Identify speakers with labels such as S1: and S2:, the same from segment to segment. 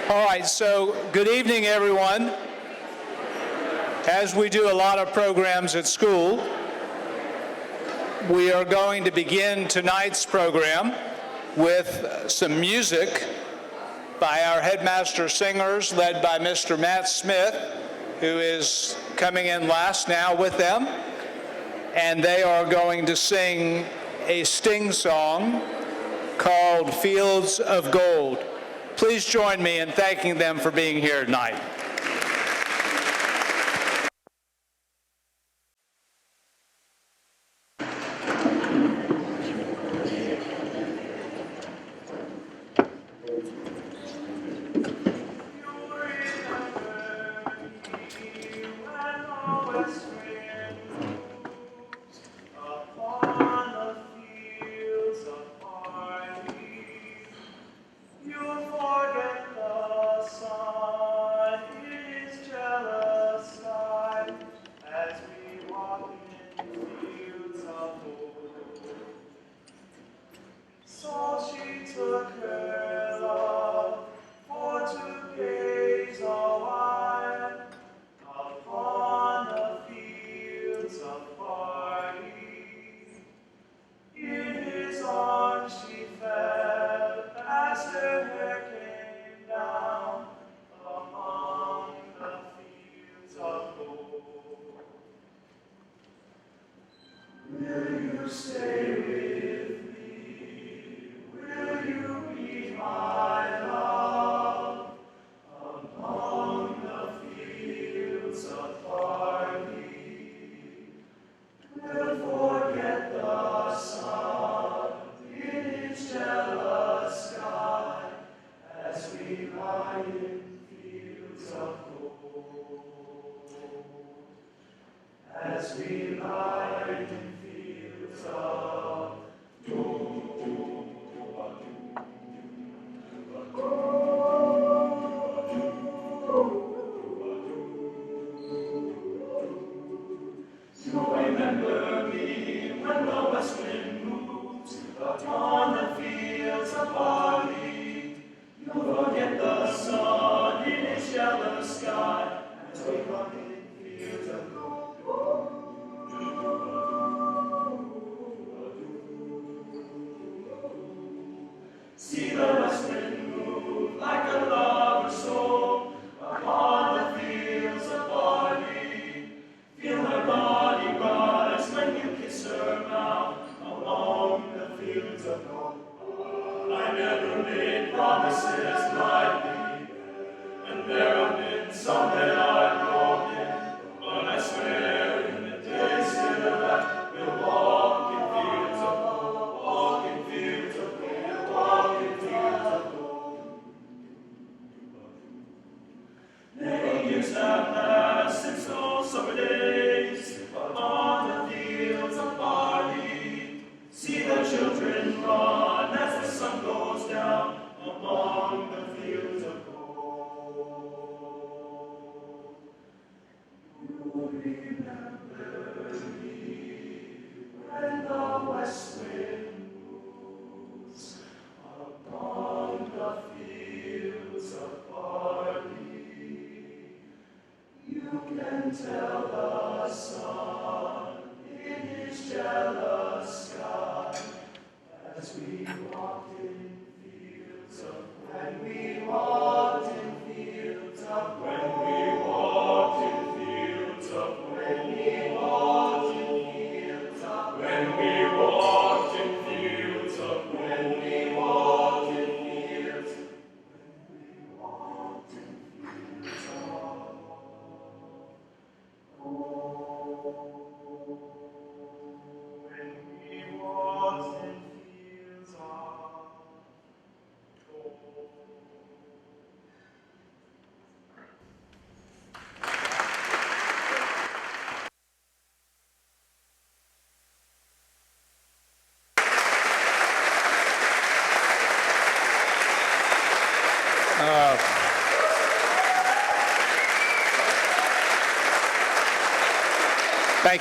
S1: All right, so good evening, everyone. As we do a lot of programs at school, we are going to begin tonight's program with some music by our headmaster singers led by Mr. Matt Smith, who is coming in last now with them. And they are going to sing a sting song called Fields of Gold. Please join me in thanking them for being here tonight.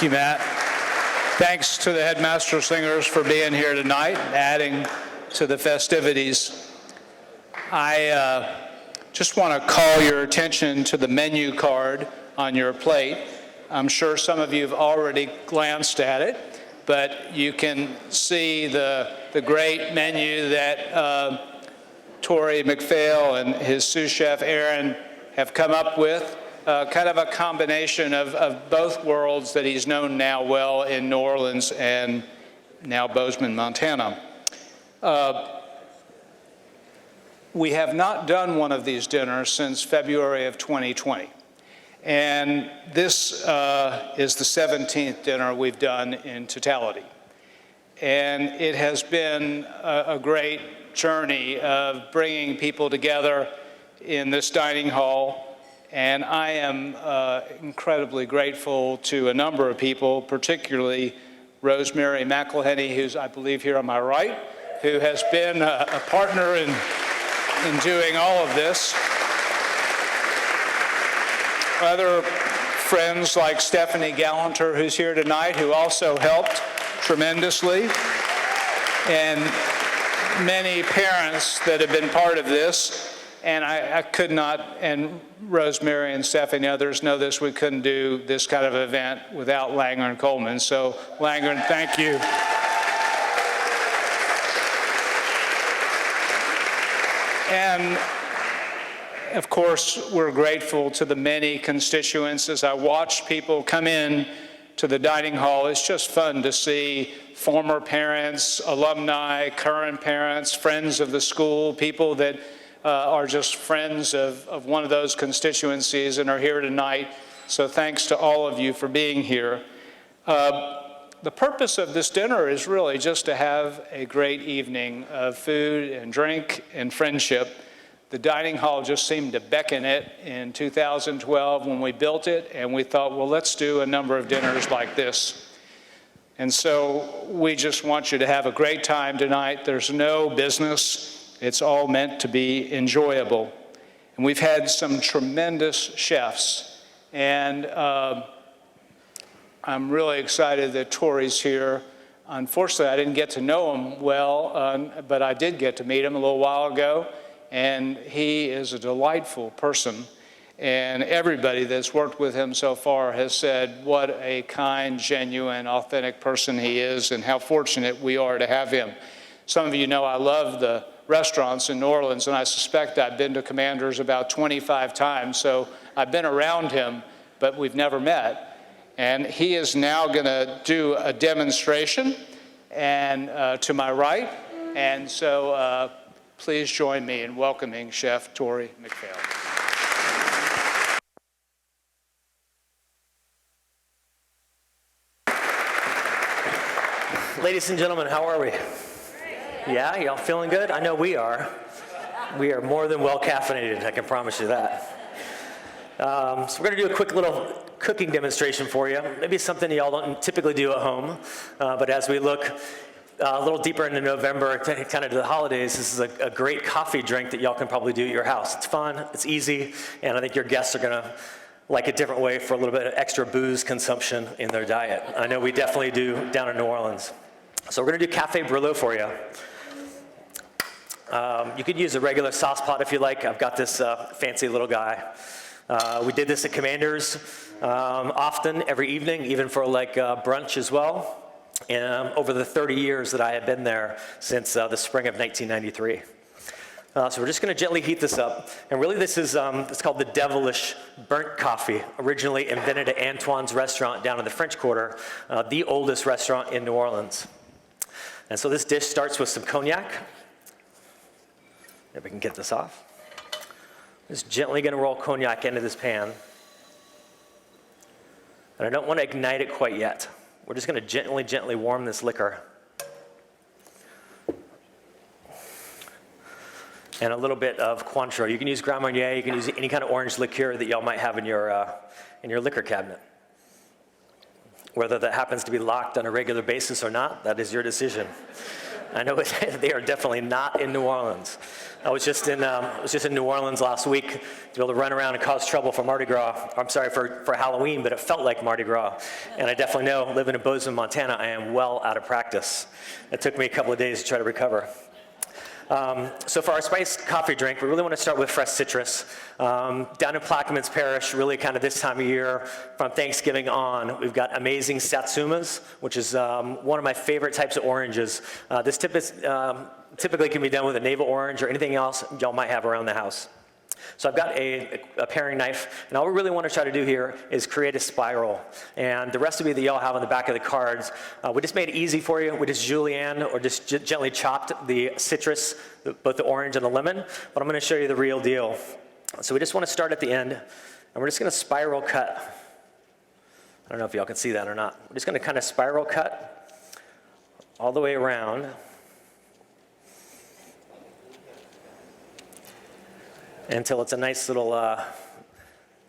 S1: Thank you, Matt. Thanks to the headmaster singers for being here tonight, adding to the festivities. I just want to call your attention to the menu card on your plate. I'm sure some of you have already glanced at it, but you can see the great menu that Tory, McPhail, and his sous chef Aaron have come up with. Kind of a combination of both worlds that he's known now well in New Orleans and now Bozeman, Montana. We have not done one of these dinners since February of 2020. And this is the 17th dinner we've done in totality. And it has been a great journey of bringing people together in this dining hall. And I am incredibly grateful to a number of people, particularly Rosemary McElhenney, who's, I believe, here on my right, who has been a partner in doing all of this. Other friends like Stephanie Gallanter, who's here tonight, who also helped tremendously. And many parents that have been part of this. And I could not, and Rosemary and Stephanie and others know this, we couldn't do this kind of event without Langer and Coleman. So Langer, thank you. And of course, we're grateful to the many constituents. As I watch people come in to the dining hall, it's just fun to see former parents, alumni, current parents, friends of the school, people that are just friends of one of those constituencies and are here tonight. So thanks to all of you for being here. The purpose of this dinner is really just to have a great evening of food and drink and friendship. The dining hall just seemed to beckon it in 2012 when we built it, and we thought, well, let's do a number of dinners like this. And so we just want you to have a great time tonight. There's no business. It's all meant to be enjoyable. And we've had some tremendous chefs. And I'm really excited that Tory's here. Unfortunately, I didn't get to know him well, but I did get to meet him a little while ago. And he is a delightful person. And everybody that's worked with him so far has said what a kind, genuine, authentic person he is and how fortunate we are to have him. Some of you know I love the restaurants in New Orleans, and I suspect I've been to Commander's about 25 times, so I've been around him, but we've never met. And he is now going to do a demonstration and to my right, and so please join me in welcoming Chef Tory McPhail.
S2: Ladies and gentlemen, how are we? Yeah, y'all feeling good? I know we are. We are more than well caffeinated, I can promise you that. So we're going to do a quick little cooking demonstration for you. Maybe something y'all don't typically do at home, but as we look a little deeper into November, kind of to the holidays, this is a great coffee drink that y'all can probably do at your house. It's fun, it's easy, and I think your guests are going to like a different way for a little bit of extra booze consumption in their diet. I know we definitely do down in New Orleans. So we're going to do Cafe Brûlot for you. You could use a regular sauce pot if you like. I've got this fancy little guy. We did this at Commander's often, every evening, even for like brunch as well. Over the 30 years that I have been there since the spring of 1993. So we're just going to gently heat this up. And really this is it's called the Devilish Burnt Coffee, originally invented at Antoine's restaurant down in the French Quarter, the oldest restaurant in New Orleans. And so this dish starts with some cognac. If we can get this off. Just gently going to roll cognac into this pan. And I don't want to ignite it quite yet. We're just going to gently warm this liquor. And a little bit of Cointreau. You can use Grand Marnier, you can use any kind of orange liqueur that y'all might have in your liquor cabinet. Whether that happens to be locked on a regular basis or not, that is your decision. I know they are definitely not in New Orleans. I was just in New Orleans last week to be able to run around and cause trouble for Mardi Gras. I'm sorry, for Halloween, but it felt like Mardi Gras. And I definitely know, living in Bozeman, Montana, I am well out of practice. It took me a couple of days to try to recover. So for our spiced coffee drink, we really want to start with fresh citrus. Down in Plaquemines Parish, really kind of this time of year, from Thanksgiving on, we've got amazing satsumas, which is one of my favorite types of oranges. This typically can be done with a navel orange or anything else y'all might have around the house. So I've got a paring knife, and all we really want to try to do here is create a spiral. And the recipe that y'all have on the back of the cards, we just made it easy for you. We just julienne or just gently chopped the citrus, both the orange and the lemon, but I'm going to show you the real deal. So we just want to start at the end, and we're just going to spiral cut. I don't know if y'all can see that or not. We're just going to kind of spiral cut all the way around. Until it's a nice little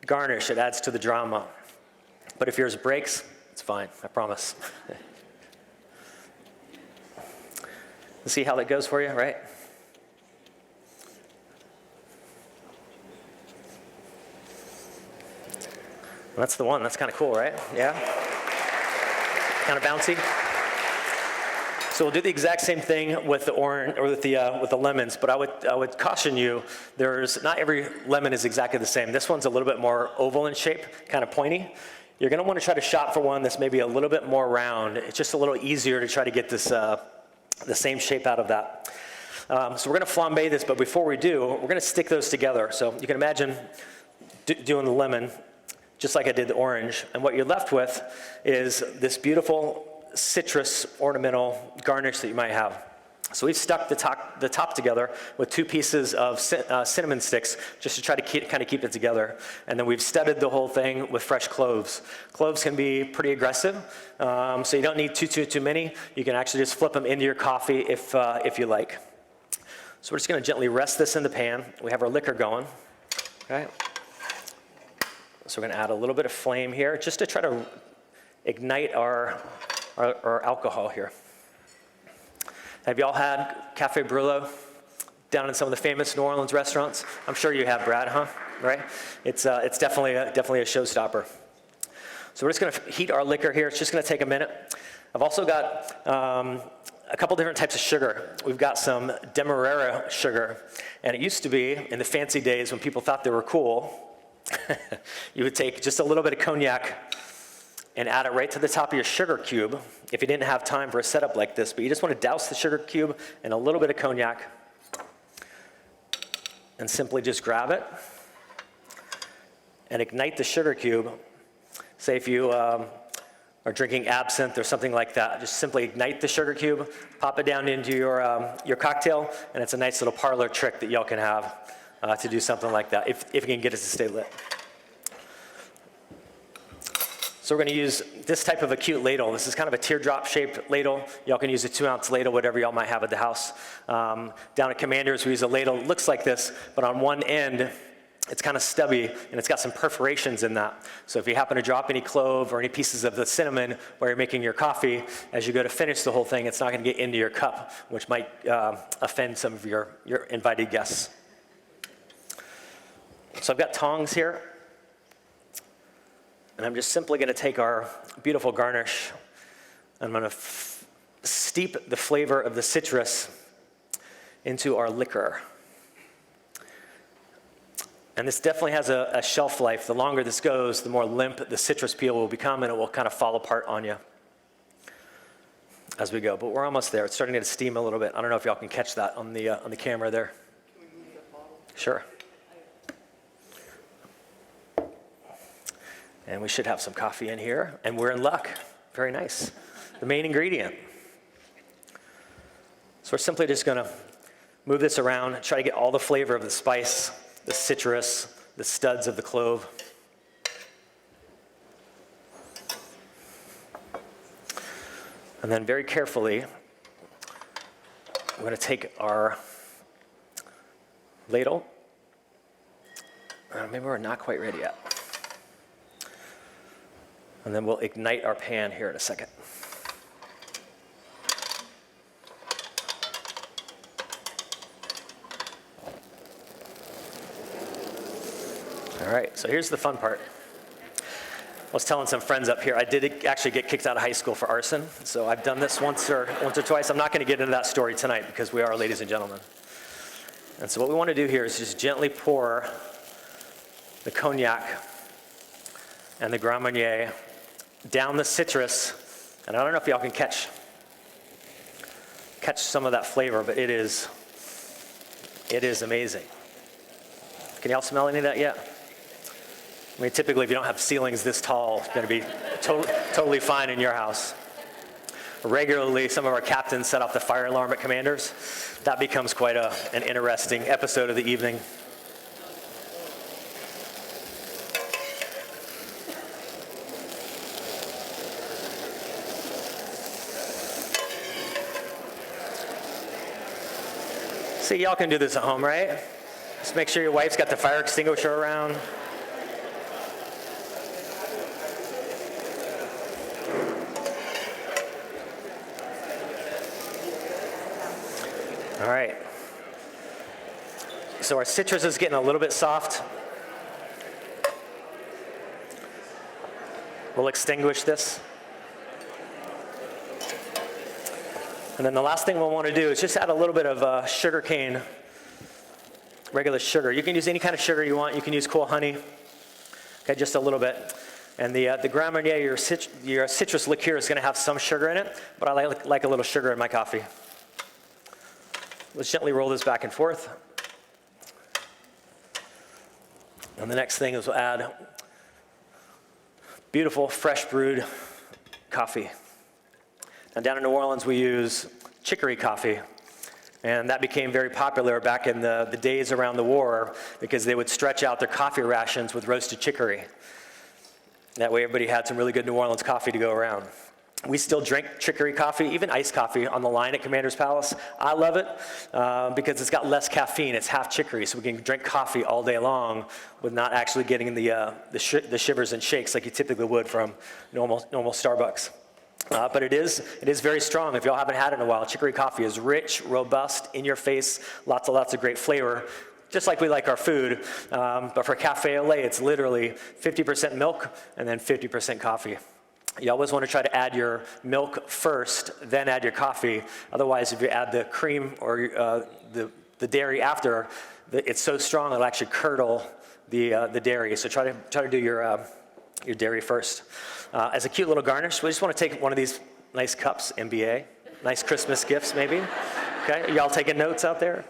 S2: garnish. It adds to the drama. But if yours breaks, it's fine, I promise. See how that goes for you, right? Well, that's the one. That's kind of cool, right? Yeah? Kind of bouncy. So we'll do the exact same thing with the orange or with the lemons, but I would caution you, not every lemon is exactly the same. This one's a little bit more oval in shape, kind of pointy. You're going to want to try to shop for one that's maybe a little bit more round. It's just a little easier to try to get this the same shape out of that. So we're going to flambe this, but before we do, we're going to stick those together. So you can imagine doing the lemon just like I did the orange, and what you're left with is this beautiful citrus ornamental garnish that you might have. So we've stuck the top together with 2 pieces of cinnamon sticks just to try to kind of keep it together. And then we've studded the whole thing with fresh cloves. Cloves can be pretty aggressive, so you don't need too many. You can actually just flip them into your coffee if you like. So we're just going to gently rest this in the pan. We have our liquor going. Okay. So we're going to add a little bit of flame here just to try to ignite our alcohol here. Have y'all had Cafe Brûlot down in some of the famous New Orleans restaurants? I'm sure you have, Brad, huh? Right? It's definitely a showstopper. So we're just going to heat our liquor here. It's just going to take a minute. I've also got a couple different types of sugar. We've got some Demerara sugar, and it used to be in the fancy days when people thought they were cool. You would take just a little bit of cognac and add it right to the top of your sugar cube if you didn't have time for a setup like this. But you just want to douse the sugar cube in a little bit of cognac and simply just grab it and ignite the sugar cube. Say if you are drinking absinthe or something like that, just simply ignite the sugar cube, pop it down into your cocktail, and it's a nice little parlor trick that y'all can have to do something like that if you can get it to stay lit. So we're going to use this type of acute ladle. This is kind of a teardrop-shaped ladle. Y'all can use a 2-ounce ladle, whatever y'all might have at the house. Down at Commander's, we use a ladle. It looks like this, but on one end, it's kind of stubby, and it's got some perforations in that. So if you happen to drop any clove or any pieces of the cinnamon while you're making your coffee, as you go to finish the whole thing, it's not going to get into your cup, which might offend some of your invited guests. So I've got tongs here. And I'm just simply going to take our beautiful garnish. I'm going to steep the flavor of the citrus into our liquor. And this definitely has a shelf life. The longer this goes, the more limp the citrus peel will become, and it will kind of fall apart on you as we go. But we're almost there. It's starting to steam a little bit. I don't know if y'all can catch that on the camera there.
S3: Can we move that bottle?
S2: Sure. And we should have some coffee in here, and we're in luck. Very nice. The main ingredient. So we're simply just going to move this around, try to get all the flavor of the spice, the citrus, the studs of the clove. And then very carefully, we're going to take our ladle. Maybe we're not quite ready yet. And then we'll ignite our pan here in a second. All right, so here's the fun part. I was telling some friends up here, I did actually get kicked out of high school for arson. So I've done this once or twice. I'm not going to get into that story tonight because we are ladies and gentlemen. And so what we want to do here is just gently pour the cognac and the Grand Marnier down the citrus. And I don't know if y'all can catch some of that flavor, but it is amazing. Can y'all smell any of that yet? I mean, typically, if you don't have ceilings this tall, it's going to be totally fine in your house. Regularly, some of our captains set off the fire alarm at Commanders. That becomes quite an interesting episode of the evening. See, y'all can do this at home, right? Just make sure your wife's got the fire extinguisher around. All right. So our citrus is getting a little bit soft. We'll extinguish this. And then the last thing we'll want to do is just add a little bit of sugar cane, regular sugar. You can use any kind of sugar you want. You can use cool honey, okay, just a little bit. And the Grand Marnier, your citrus liqueur is going to have some sugar in it, but I like a little sugar in my coffee. Let's gently roll this back and forth. And the next thing is we'll add beautiful, fresh brewed coffee. Now down in New Orleans, we use chicory coffee. And that became very popular back in the days around the war because they would stretch out their coffee rations with roasted chicory. That way everybody had some really good New Orleans coffee to go around. We still drink chicory coffee, even iced coffee on the line at Commander's Palace. I love it because it's got less caffeine. It's half chicory, so we can drink coffee all day long with not actually getting the shivers and shakes like you typically would from normal Starbucks. But it is very strong. If y'all haven't had it in a while, chicory coffee is rich, robust, in your face, lots of great flavor, just like we like our food. But for cafe au lait, it's literally 50% milk and then 50% coffee. You always want to try to add your milk first, then add your coffee. Otherwise, if you add the cream or the dairy after, it's so strong it'll actually curdle the dairy. So try to do your dairy first. As a cute little garnish, we just want to take one of these nice cups, MBA, nice Christmas gifts maybe. Okay, y'all taking notes out there?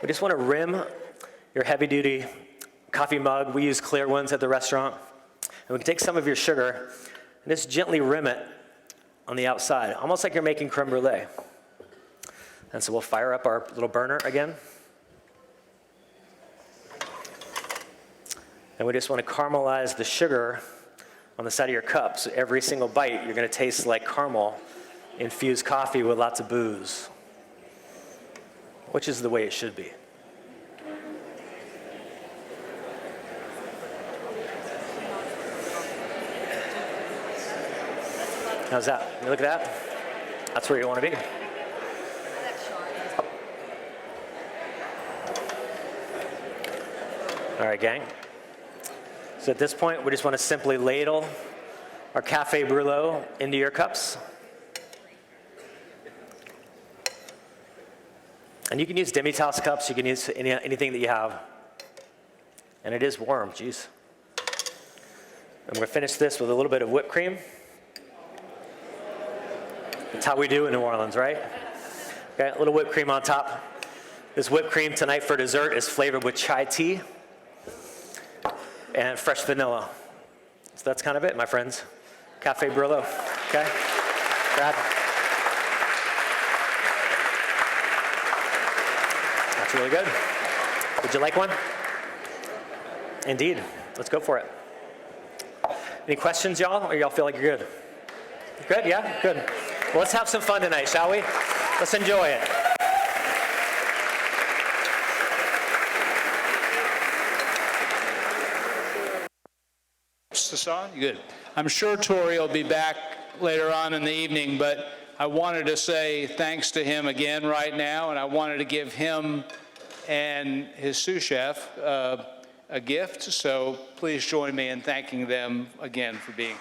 S2: We just want to rim your heavy-duty coffee mug. We use clear ones at the restaurant. And we can take some of your sugar and just gently rim it on the outside, almost like you're making creme brulee. And so we'll fire up our little burner again. And we just want to caramelize the sugar on the side of your cup. So every single bite, you're going to taste like caramel infused coffee with lots of booze, which is the way it should be. How's that? You look at that? That's where you want to be. All right, gang. So at this point, we just want to simply ladle our Café Brûlot into your cups. And you can use demi-tasse cups. You can use anything that you have. And it is warm, geez. And we're going to finish this with a little bit of whipped cream. That's how we do in New Orleans, right? Okay, a little whipped cream on top. This whipped cream tonight for dessert is flavored with chai tea and fresh vanilla. So that's kind of it, my friends. Café Brûlot, okay? Grab. That's really good. Would you like one? Indeed. Let's go for it. Any questions, y'all? Or y'all feel like you're good? Good, yeah? Good. Well, let's have some fun tonight, shall we? Let's enjoy it.
S1: Is this on? Good. I'm sure Tory will be back later on in the evening, but I wanted to say thanks to him again right now, and I wanted to give him and his sous chef a gift, so please join me in thanking them again for being here.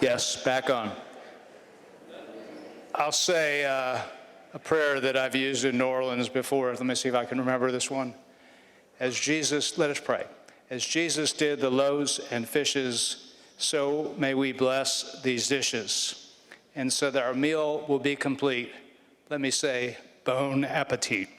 S1: Yes, back on. I'll say a prayer that I've used in New Orleans before. Let me see if I can remember this one. Let us pray. As Jesus did the loaves and fishes, so may we bless these dishes. And so that our meal will be complete, let me say, bon appetit.